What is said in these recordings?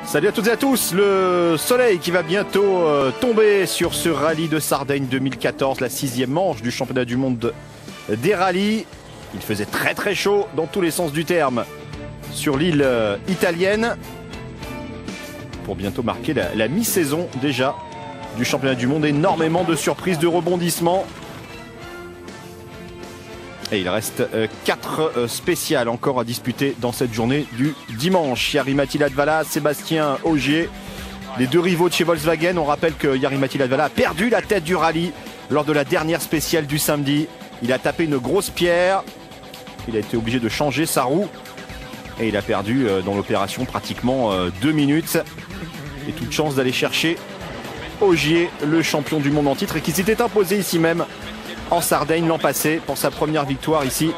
Salut à toutes et à tous, le soleil qui va bientôt tomber sur ce rallye de Sardaigne 2014, la 6e manche du championnat du monde des rallyes. Il faisait très chaud dans tous les sens du terme sur l'île italienne pour bientôt marquer la mi-saison déjà du championnat du monde. Énormément de surprises, de rebondissements. Et il reste 4 spéciales encore à disputer dans cette journée du dimanche. Jari-Matti Latvala, Sébastien Ogier, les deux rivaux de chez Volkswagen. On rappelle que Jari-Matti Latvala a perdu la tête du rallye lors de la dernière spéciale du samedi. Il a tapé une grosse pierre. Il a été obligé de changer sa roue. Et il a perdu dans l'opération pratiquement 2 minutes. Et toute chance d'aller chercher Ogier, le champion du monde en titre, et qui s'était imposé ici même en Sardaigne l'an passé pour sa première victoire ici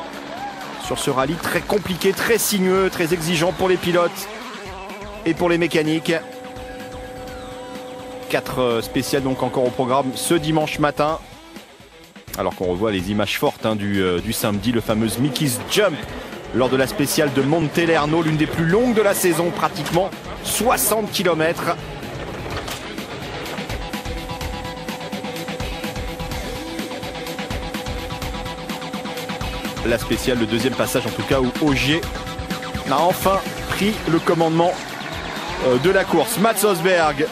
sur ce rallye très compliqué, très sinueux, très exigeant pour les pilotes et pour les mécaniques. 4 spéciales donc encore au programme ce dimanche matin, alors qu'on revoit les images fortes du samedi, le fameux Mickey's Jump lors de la spéciale de Montelerno, l'une des plus longues de la saison, pratiquement 60 km. La spéciale, le deuxième passage en tout cas, où Ogier a enfin pris le commandement de la course. Mats Osberg,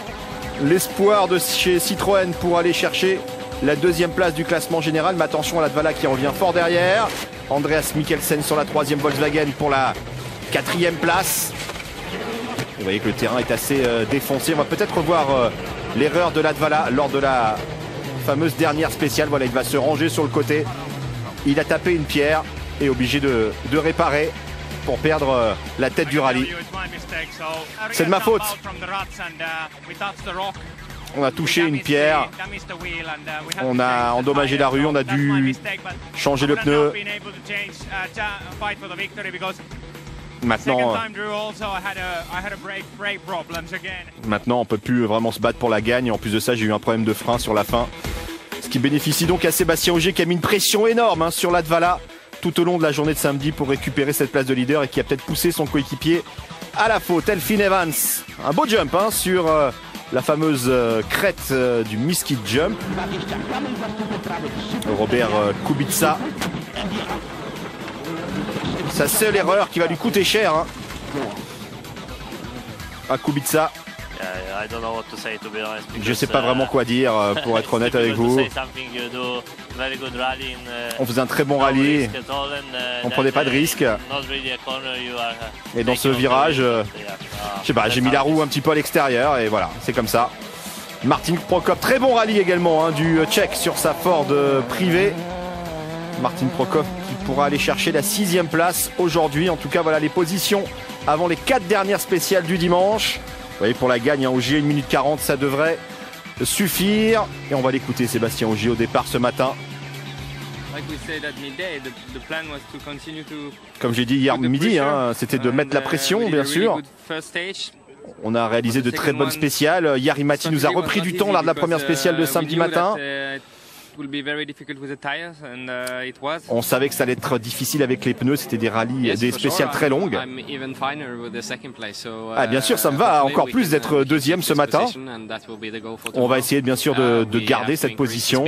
l'espoir de chez Citroën pour aller chercher la 2e place du classement général. Mais attention à Latvala qui revient fort derrière. Andreas Mikkelsen sur la 3e Volkswagen pour la 4e place. Vous voyez que le terrain est assez défoncé. On va peut-être revoir l'erreur de Latvala lors de la fameuse dernière spéciale. Voilà, il va se ranger sur le côté. Il a tapé une pierre et est obligé de réparer pour perdre la tête du rallye. C'est de ma faute. On a touché une pierre. On a endommagé la rue. On a dû changer le pneu. Maintenant, on ne peut plus vraiment se battre pour la gagne. En plus de ça, j'ai eu un problème de frein sur la fin. Ce qui bénéficie donc à Sébastien Ogier qui a mis une pression énorme sur Latvala tout au long de la journée de samedi pour récupérer cette place de leader et qui a peut-être poussé son coéquipier à la faute. Elfyn Evans, un beau jump sur la fameuse crête du Mickey's Jump. Robert Kubica. Sa seule erreur qui va lui coûter cher à Kubica. Je ne sais pas vraiment quoi dire pour être honnête avec vous. On faisait un très bon rallye, on ne prenait pas de risque. Et dans ce virage, je sais pas, j'ai mis la roue un petit peu à l'extérieur et voilà, c'est comme ça. Martin Prokop, très bon rallye également du Tchèque sur sa Ford privée. Martin Prokop qui pourra aller chercher la 6e place aujourd'hui. En tout cas, voilà les positions avant les 4 dernières spéciales du dimanche. Vous voyez, pour la gagne, Ogier, 1 minute 40, ça devrait suffire. Et on va l'écouter, Sébastien Ogier, au départ ce matin. Comme j'ai dit hier midi, c'était de mettre la pression, bien sûr. On a réalisé de très bonnes spéciales. Jari-Matti nous a repris du temps lors de la première spéciale de samedi matin. On savait que ça allait être difficile avec les pneus, c'était des rallyes, des spéciales très longues. Bien sûr, ça me va encore plus d'être 2e ce matin. On va essayer bien sûr de garder cette position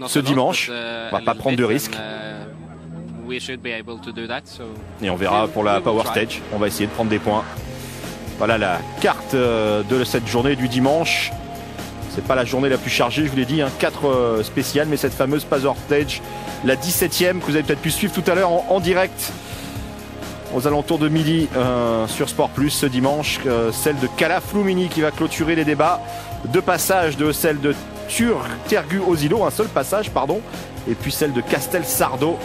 ce dimanche. On va pas prendre de risques. Et on verra pour la Power Stage. On va essayer de prendre des points. Voilà la carte de cette journée du dimanche. C'est pas la journée la plus chargée, je vous l'ai dit, 4 spéciales, mais cette fameuse Power Stage, la 17e, que vous avez peut-être pu suivre tout à l'heure en direct aux alentours de midi sur Sport Plus ce dimanche, celle de Cala Flumini qui va clôturer les débats. 2 passages de celle de Tergu-Osilo, un seul passage, pardon, et puis celle de Castelsardo.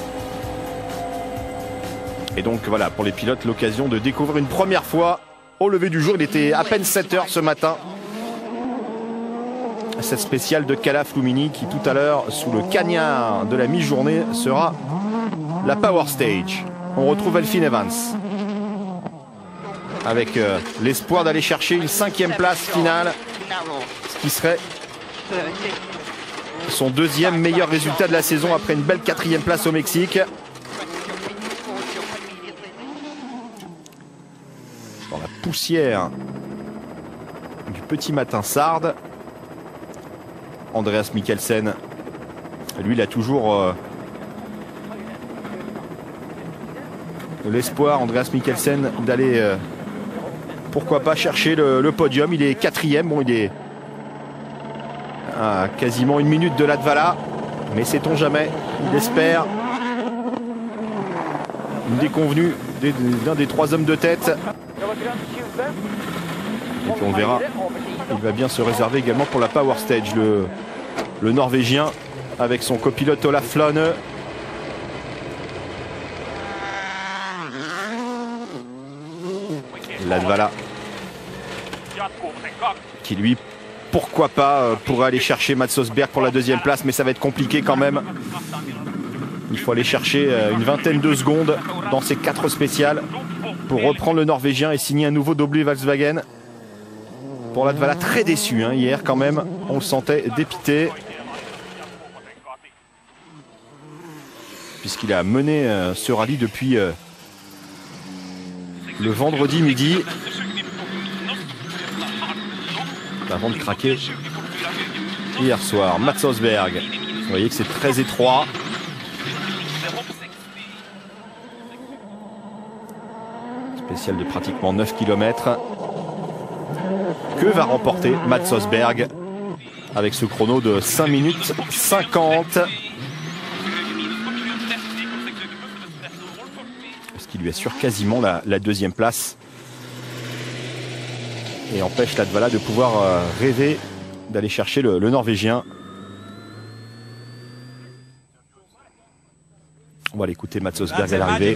Et donc voilà, pour les pilotes, l'occasion de découvrir une première fois au lever du jour. Il était à peine 7 h ce matin. Cette spéciale de Cala Flumini qui tout à l'heure, sous le cagnard de la mi-journée, sera la Power Stage. On retrouve Elfyn Evans avec l'espoir d'aller chercher une 5e place finale, ce qui serait son 2e meilleur résultat de la saison après une belle 4e place au Mexique. Dans la poussière petit matin sarde. Andreas Mikkelsen, lui, il a toujours l'espoir, Andreas Mikkelsen, d'aller pourquoi pas chercher le podium. Il est 4e, bon, il est à quasiment 1 minute de Latvala, mais sait-on jamais, il espère une déconvenue d'un des 3 hommes de tête. Et puis on verra, il va bien se réserver également pour la Power Stage, le Norvégien, avec son copilote Olaf Flane. Latvala, qui lui, pourquoi pas, pourrait aller chercher Mats Østberg pour la 2e place, mais ça va être compliqué quand même. Il faut aller chercher une vingtaine de secondes dans ces 4 spéciales pour reprendre le Norvégien et signer un nouveau doublé Volkswagen. Pour Latvala, très déçu hein, hier quand même, on le sentait dépité. Puisqu'il a mené ce rallye depuis le vendredi midi. Avant de craquer hier soir. Mats Østberg, vous voyez que c'est très étroit. Spécial de pratiquement 9 km. Que va remporter Mats Østberg avec ce chrono de 5 minutes 50. Ce qui lui assure quasiment la 2e place. Et empêche Latvala de pouvoir rêver d'aller chercher le Norvégien. On va l'écouter, Mats Østberg à l'arrivée.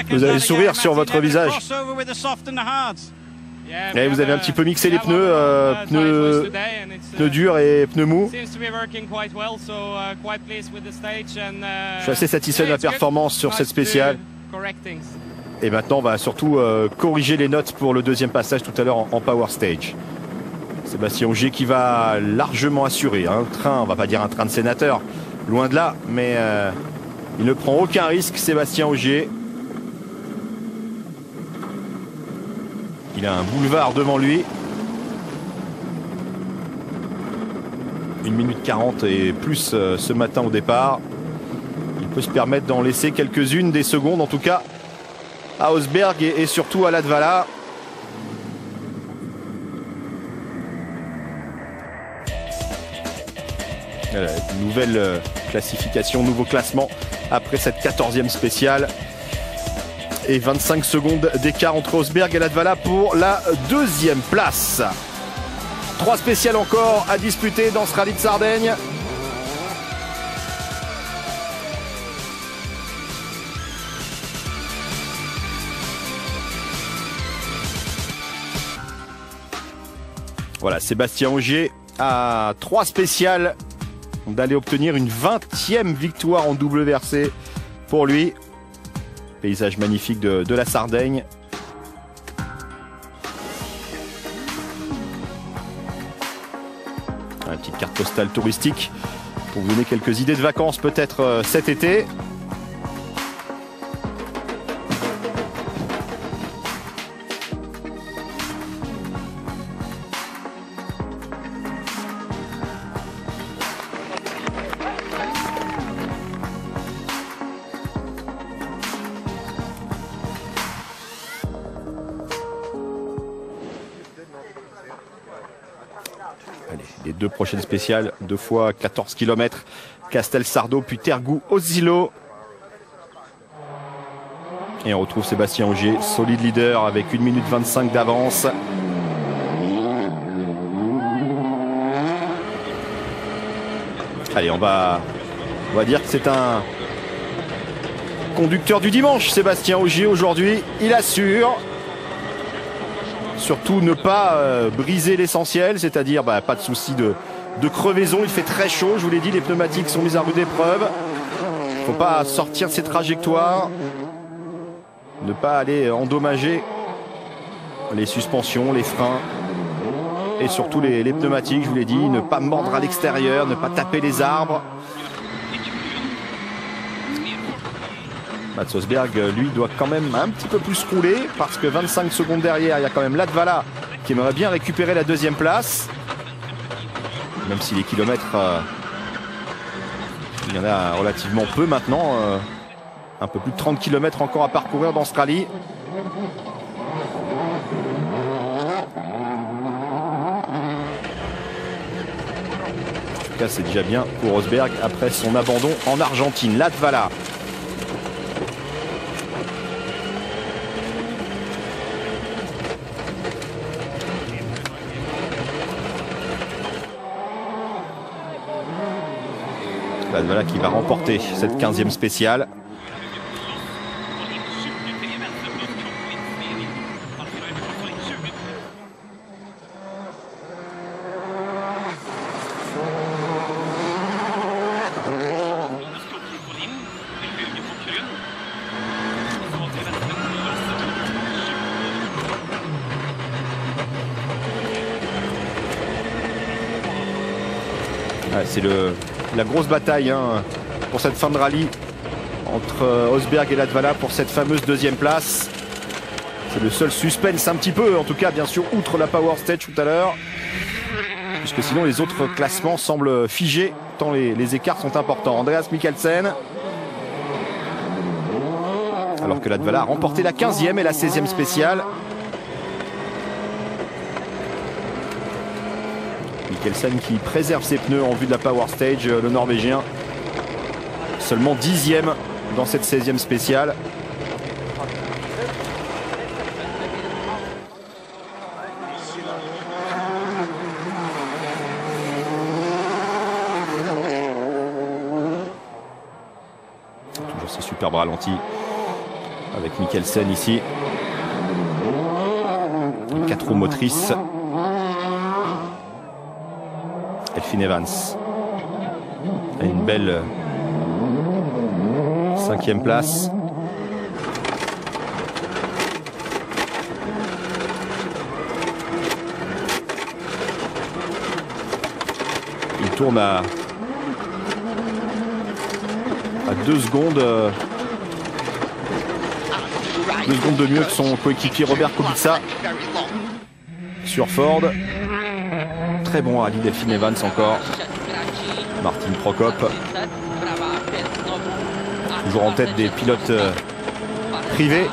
Vous avez le sourire sur votre visage. Et vous avez un petit peu mixé les pneus, pneus durs et pneus mous. Je suis assez satisfait de la performance sur cette spéciale. Et maintenant, on va surtout corriger les notes pour le 2e passage tout à l'heure en Power Stage. Sébastien Ogier qui va largement assurer un train, on va pas dire un train de sénateur, loin de là, mais il ne prend aucun risque, Sébastien Ogier. Il a un boulevard devant lui. 1 minute 40 et plus ce matin au départ. Il peut se permettre d'en laisser quelques-unes des secondes, en tout cas à Østberg et surtout à Latvala. Nouvelle classification, nouveau classement après cette 14e spéciale. Et 25 secondes d'écart entre Østberg et Latvala pour la 2e place. 3 spéciales encore à disputer dans ce rallye de Sardaigne. Voilà, Sébastien Ogier a 3 spéciales d'aller obtenir une 20e victoire en WRC pour lui. Paysage magnifique de la Sardaigne. Une petite carte postale touristique pour vous donner quelques idées de vacances peut-être cet été. Allez, les 2 prochaines spéciales, 2 fois 14 km, Castelsardo puis Tergou-Osilo. Et on retrouve Sébastien Ogier, solide leader avec 1 minute 25 d'avance. Allez, on va dire que c'est un conducteur du dimanche, Sébastien Ogier aujourd'hui. Il assure. Surtout ne pas briser l'essentiel, c'est-à-dire pas de souci de crevaison. Il fait très chaud, je vous l'ai dit, les pneumatiques sont mises à rude épreuve. Il ne faut pas sortir de ces trajectoires. Ne pas aller endommager les suspensions, les freins. Et surtout les pneumatiques, je vous l'ai dit, ne pas mordre à l'extérieur, ne pas taper les arbres. Mats Østberg, lui, doit quand même un petit peu plus rouler parce que 25 secondes derrière, il y a quand même Latvala qui aimerait bien récupérer la deuxième place. Même si les kilomètres, il y en a relativement peu maintenant. Un peu plus de 30 km encore à parcourir dans ce rallye. En tout cas, c'est déjà bien pour Rosberg après son abandon en Argentine. Latvala. Latvala qui va remporter cette 15e spéciale. C'est la grosse bataille pour cette fin de rallye entre Rosberg et Latvala pour cette fameuse deuxième place. C'est le seul suspense un petit peu, en tout cas bien sûr, outre la Power Stage tout à l'heure. Puisque sinon les autres classements semblent figés, tant les écarts sont importants. Andreas Mikkelsen. Alors que Latvala a remporté la 15e et la 16e spéciale. Mikkelsen qui préserve ses pneus en vue de la Power Stage, le Norvégien. Seulement 10e dans cette 16e spéciale. Toujours ce superbe ralenti avec Mikkelsen ici. 4 roues motrices. Elfyn Evans a une belle 5e place. Il tourne à 2 secondes. 2 secondes de mieux que son coéquipier Robert Kubica sur Ford. Très bon rallye d'Elfyn Evans encore. Martin Prokop. Toujours en tête des pilotes privés.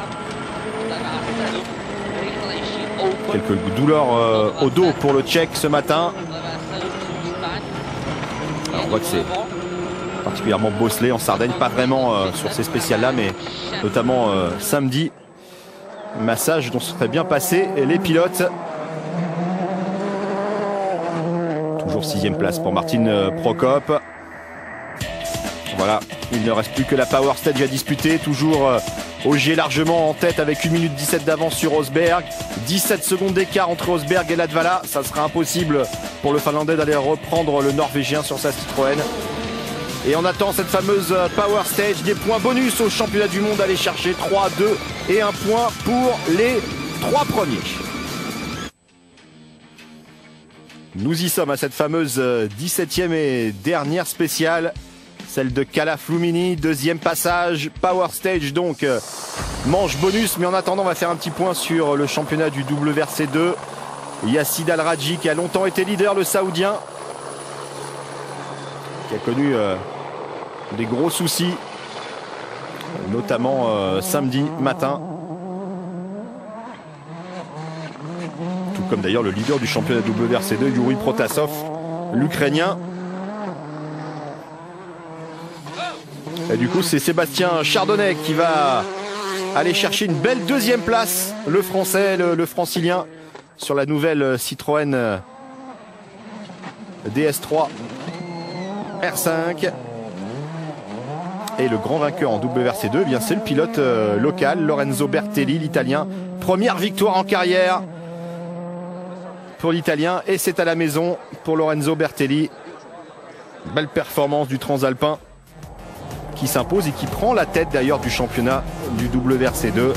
Quelques douleurs au dos pour le Tchèque ce matin. Alors on voit que c'est particulièrement bosselé en Sardaigne. Pas vraiment sur ces spéciales-là, mais notamment samedi. Massage dont se seraient bien passés les pilotes. Toujours 6e place pour Martin Prokop. Voilà, il ne reste plus que la Power Stage à disputer. Toujours Ogier largement en tête avec 1 minute 17 d'avance sur Rosberg. 17 secondes d'écart entre Rosberg et Latvala. Ça sera impossible pour le Finlandais d'aller reprendre le Norvégien sur sa Citroën. Et on attend cette fameuse Power Stage. Des points bonus au championnat du monde. Aller chercher 3, 2 et 1 point pour les 3 premiers. Nous y sommes à cette fameuse 17e et dernière spéciale, celle de Cala-Flumini, 2e passage, Power Stage donc, manche bonus, mais en attendant on va faire un petit point sur le championnat du WRC2. Yacine Al-Rajhi qui a longtemps été leader, le Saoudien, qui a connu des gros soucis, notamment samedi matin. Comme d'ailleurs le leader du championnat WRC2, Yuri Protasov, l'Ukrainien. Et du coup, c'est Sébastien Chardonnay qui va aller chercher une belle 2e place, le Français, le Francilien, sur la nouvelle Citroën DS3 R5. Et le grand vainqueur en WRC2, eh bien c'est le pilote local, Lorenzo Bertelli, l'Italien. Première victoire en carrière pour l'Italien, et c'est à la maison pour Lorenzo Bertelli. Belle performance du Transalpin qui s'impose et qui prend la tête d'ailleurs du championnat du WRC2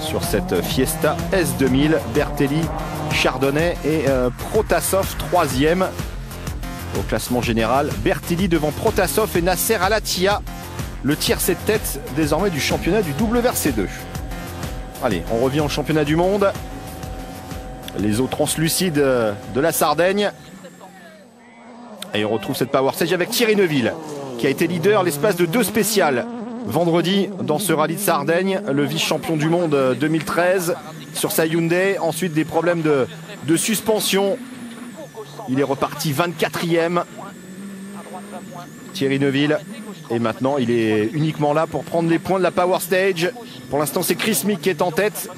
sur cette Fiesta S2000. Bertelli, Chardonnay et Protasov 3e au classement général. Bertelli devant Protasov et Nasser Al-Attiyah, le tiercé de tête désormais du championnat du WRC2. Allez, on revient au championnat du monde. Les eaux translucides de la Sardaigne. Et on retrouve cette Power Stage avec Thierry Neuville, qui a été leader l'espace de 2 spéciales vendredi dans ce rallye de Sardaigne, le vice-champion du monde 2013 sur sa Hyundai. Ensuite des problèmes de suspension. Il est reparti 24e. Thierry Neuville. Et maintenant il est uniquement là pour prendre les points de la Power Stage. Pour l'instant c'est Chris Mick qui est en tête,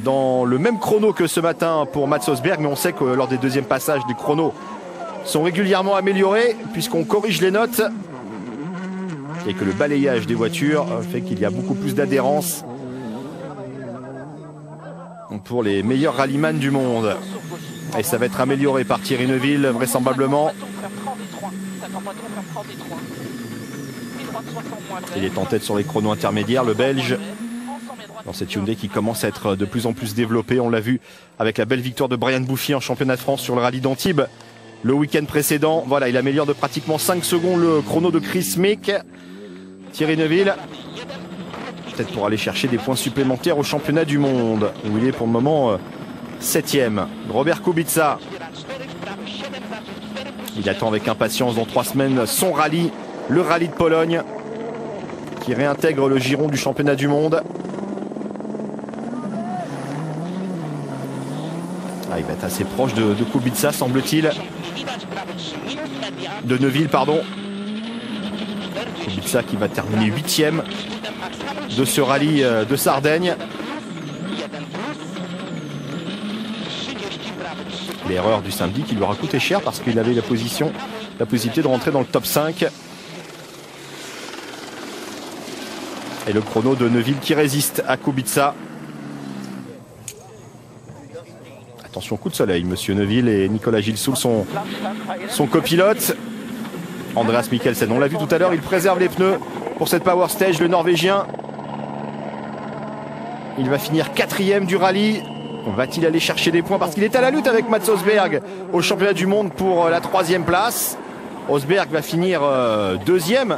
dans le même chrono que ce matin pour Mats Østberg. Mais on sait que lors des deuxièmes passages, les chronos sont régulièrement améliorés puisqu'on corrige les notes et que le balayage des voitures fait qu'il y a beaucoup plus d'adhérence pour les meilleurs rallyman du monde. Et ça va être amélioré par Thierry Neuville vraisemblablement. Il est en tête sur les chronos intermédiaires, le Belge, dans cette Hyundai qui commence à être de plus en plus développée. On l'a vu avec la belle victoire de Brian Bouffier en championnat de France sur le rallye d'Antibes le week-end précédent. Voilà, il améliore de pratiquement 5 secondes le chrono de Chris Mick. Thierry Neuville, peut-être pour aller chercher des points supplémentaires au championnat du monde, où il est pour le moment 7e. Robert Kubica, il attend avec impatience dans 3 semaines son rallye, le rallye de Pologne, qui réintègre le giron du championnat du monde. Il va être assez proche de Kubica, semble-t-il. De Neuville, pardon. Kubica qui va terminer 8e de ce rallye de Sardaigne. L'erreur du samedi qui lui aura coûté cher parce qu'il avait la possibilité de rentrer dans le top 5. Et le chrono de Neuville qui résiste à Kubica. Attention, coup de soleil, monsieur Neuville et Nicolas Gilsoul, son copilote. Andreas Mikkelsen, on l'a vu tout à l'heure, il préserve les pneus pour cette Power Stage, le Norvégien. Il va finir 4e du rallye. Va-t-il aller chercher des points parce qu'il est à la lutte avec Mats Østberg au championnat du monde pour la 3e place. Østberg va finir 2e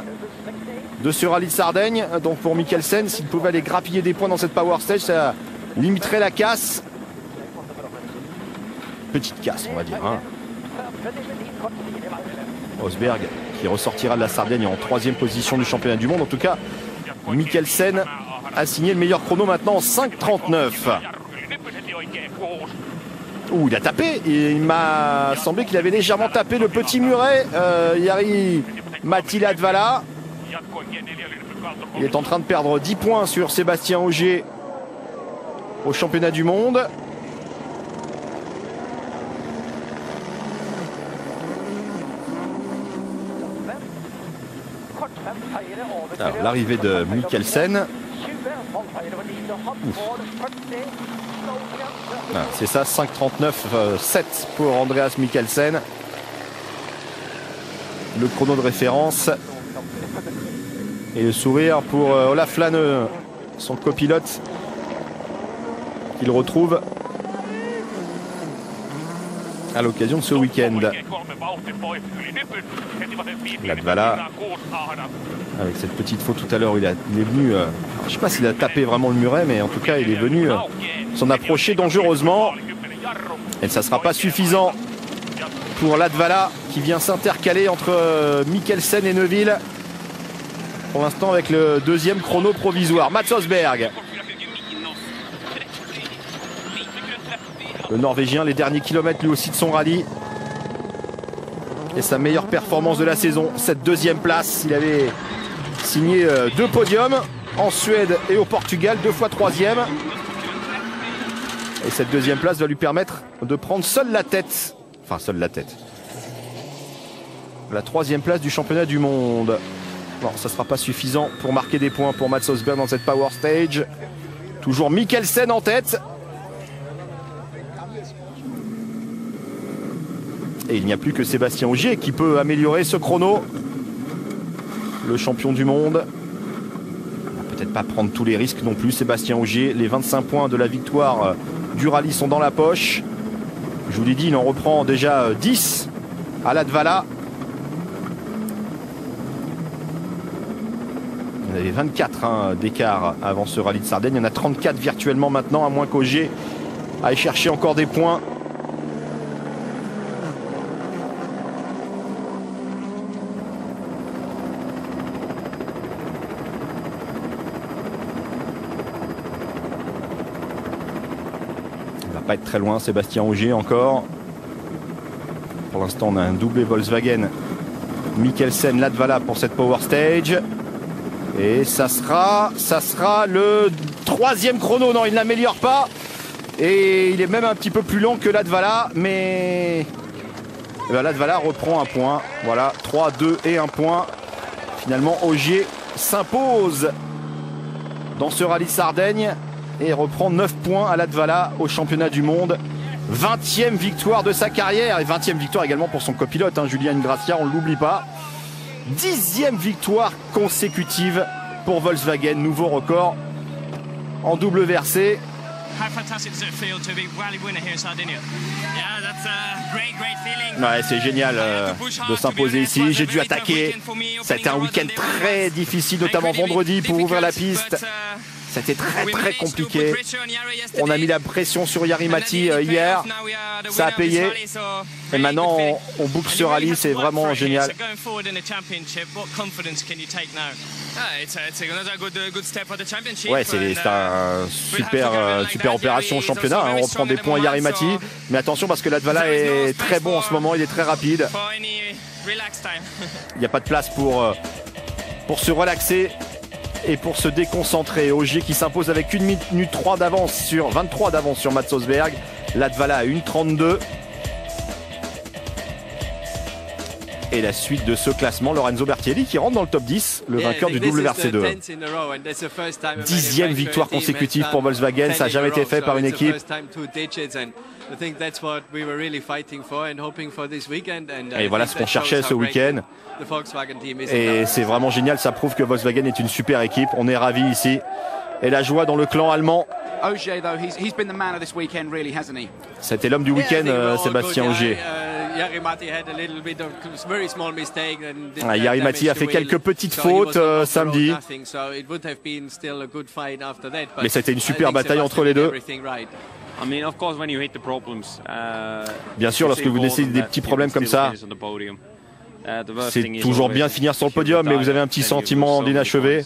de ce rallye de Sardaigne. Donc pour Mikkelsen, s'il pouvait aller grappiller des points dans cette Power Stage, ça limiterait la casse. Petite casse, on va dire. Østberg qui ressortira de la Sardaigne en 3e position du championnat du monde. En tout cas, Mikkelsen a signé le meilleur chrono maintenant en 5,39. Ouh, il a tapé. Il m'a semblé qu'il avait légèrement tapé le petit muret. Jari-Matti Latvala. Il est en train de perdre 10 points sur Sébastien Ogier au championnat du monde. Alors l'arrivée de Mikkelsen. C'est ça, 5,39,7 pour Andreas Mikkelsen. Le chrono de référence. Et le sourire pour Olaf Lane, son copilote, qu'il retrouve à l'occasion de ce week-end. Latvala, avec cette petite faute tout à l'heure, il est venu, je ne sais pas s'il a tapé vraiment le muret, mais en tout cas il est venu s'en approcher dangereusement. Et ça ne sera pas suffisant pour Latvala qui vient s'intercaler entre Mikkelsen et Neuville. Pour l'instant avec le 2e chrono provisoire. Mats Østberg, le Norvégien, les derniers kilomètres lui aussi de son rallye. Et sa meilleure performance de la saison, cette 2e place. Il avait signé 2 podiums en Suède et au Portugal, 2 fois 3e. Et cette 2e place va lui permettre de prendre seule la tête. Enfin, seule la tête. La 3e place du championnat du monde. Bon, ça ne sera pas suffisant pour marquer des points pour Mats Østberg dans cette Power Stage. Toujours Mikkelsen en tête. Et il n'y a plus que Sébastien Ogier qui peut améliorer ce chrono. Le champion du monde. Il va peut-être pas prendre tous les risques non plus, Sébastien Ogier. Les 25 points de la victoire du rallye sont dans la poche. Je vous l'ai dit, il en reprend déjà 10 à Latvala. Il y en avait 24 d'écart avant ce rallye de Sardaigne. Il y en a 34 virtuellement maintenant, à moins qu'Ogier aille chercher encore des points. Il va pas être très loin, Sébastien Ogier encore. Pour l'instant, on a un doublé Volkswagen. Mikkelsen, Latvala pour cette Power Stage. Et ça sera le troisième chrono. Non, il n'améliore pas. Et il est même un petit peu plus long que Latvala. Mais Latvala reprend un point. Voilà, 3, 2 et 1 point. Finalement, Ogier s'impose dans ce rallye de Sardaigne et reprend 9 points à Latvala au championnat du monde. 20e victoire de sa carrière et 20e victoire également pour son copilote, Julien Ingrassia, on ne l'oublie pas. 10e victoire consécutive pour Volkswagen, nouveau record en double versé. Ouais, c'est génial de s'imposer ici. J'ai dû attaquer. Ça a été un week-end très difficile, notamment vendredi pour ouvrir la piste. C'était très compliqué. On a mis la pression sur Jari-Matti hier. Ça a payé. Et maintenant, on boucle ce rallye. C'est vraiment génial. Ouais, c'est une super opération au championnat. On reprend des points Jari-Matti. Mais attention parce que Latvala est très bon en ce moment. Il est très rapide. Il n'y a pas de place pour se relaxer et pour se déconcentrer. Ogier qui s'impose avec 1 minute 3 d'avance sur 23 d'avance sur Mats Osberg. Latvala à 1,32. Et la suite de ce classement, Lorenzo Bertielli qui rentre dans le top 10, le vainqueur du WRC2. 10e victoire consécutive pour Volkswagen, ça n'a jamais été fait par une équipe. Et voilà ce qu'on cherchait ce week-end. Et c'est vraiment génial, ça prouve que Volkswagen est une super équipe. On est ravis ici. Et la joie dans le clan allemand. C'était l'homme du week-end, Sébastien Ogier. Jari-Matti a fait quelques petites fautes samedi. Mais c'était une super bataille entre les deux. Bien sûr, lorsque vous laissez des petits problèmes comme ça, c'est toujours bien de finir sur le podium, mais vous avez un petit sentiment d'inachevé.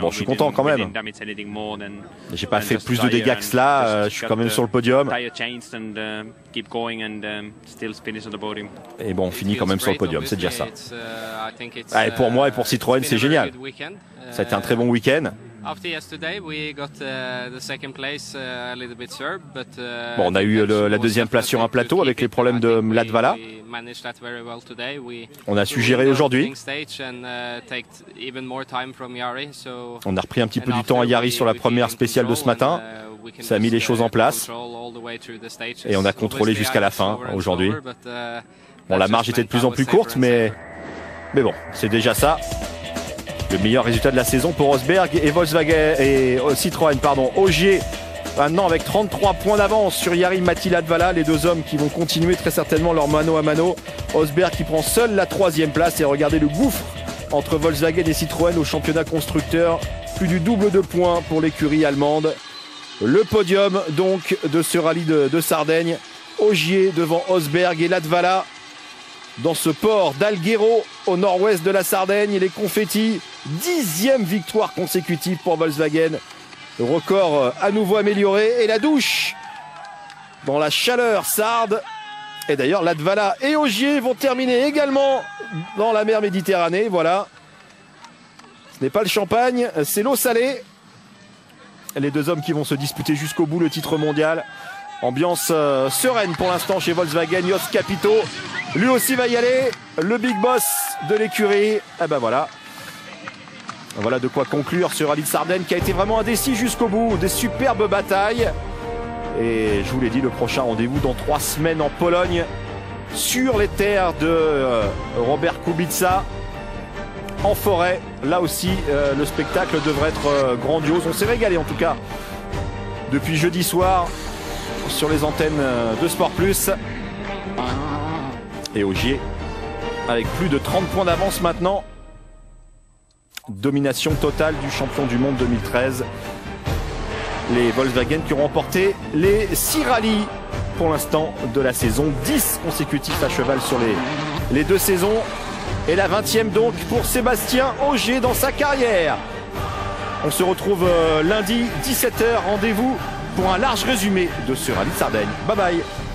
Bon, je suis content quand même. J'ai pas fait plus de dégâts que cela. Je suis quand même sur le podium. Et bon, on finit quand même sur le podium. C'est déjà ça. Et pour moi et pour Citroën, c'est génial. Ça a été un très bon week-end. Bon, on a eu la deuxième place sur un plateau avec les problèmes de Latvala. On a su gérer aujourd'hui. On a repris un petit peu du temps à Jari sur la première spéciale de ce matin. Ça a mis les choses en place. Et on a contrôlé jusqu'à la fin aujourd'hui. Bon, la marge était de plus en plus courte, mais bon, c'est déjà ça. Le meilleur résultat de la saison pour Rosberg et Volkswagen et Citroën, pardon. Ogier maintenant avec 33 points d'avance sur Jari-Matti Latvala, les deux hommes qui vont continuer très certainement leur mano à mano. Rosberg qui prend seul la 3e place et regardez le gouffre entre Volkswagen et Citroën au championnat constructeur. Plus du double de points pour l'écurie allemande. Le podium donc de ce rallye de Sardaigne. Ogier devant Rosberg et Latvala. Dans ce port d'Alghero, au nord-ouest de la Sardaigne, les confettis, 10e victoire consécutive pour Volkswagen. Le record à nouveau amélioré et la douche dans la chaleur sarde. Et d'ailleurs, Latvala et Ogier vont terminer également dans la mer Méditerranée. Voilà. Ce n'est pas le champagne, c'est l'eau salée. Les deux hommes qui vont se disputer jusqu'au bout le titre mondial. Ambiance sereine pour l'instant chez Volkswagen. Jost Capito, lui aussi va y aller. Le big boss de l'écurie. Et ben voilà. Voilà de quoi conclure ce rallye de Sardaigne qui a été vraiment indécis jusqu'au bout. Des superbes batailles. Et je vous l'ai dit, le prochain rendez-vous dans 3 semaines en Pologne. Sur les terres de Robert Kubica. En forêt. Là aussi, le spectacle devrait être grandiose. On s'est régalé en tout cas depuis jeudi soir sur les antennes de Sport Plus. Et Ogier avec plus de 30 points d'avance maintenant Domination totale du champion du monde 2013. Les Volkswagen qui ont remporté les 6 rallyes pour l'instant de la saison. 10 consécutifs à cheval sur les 2 saisons. Et la 20e donc pour Sébastien Ogier dans sa carrière. On se retrouve lundi 17h. Rendez-vous pour un large résumé de ce rallye de Sardaigne. Bye bye.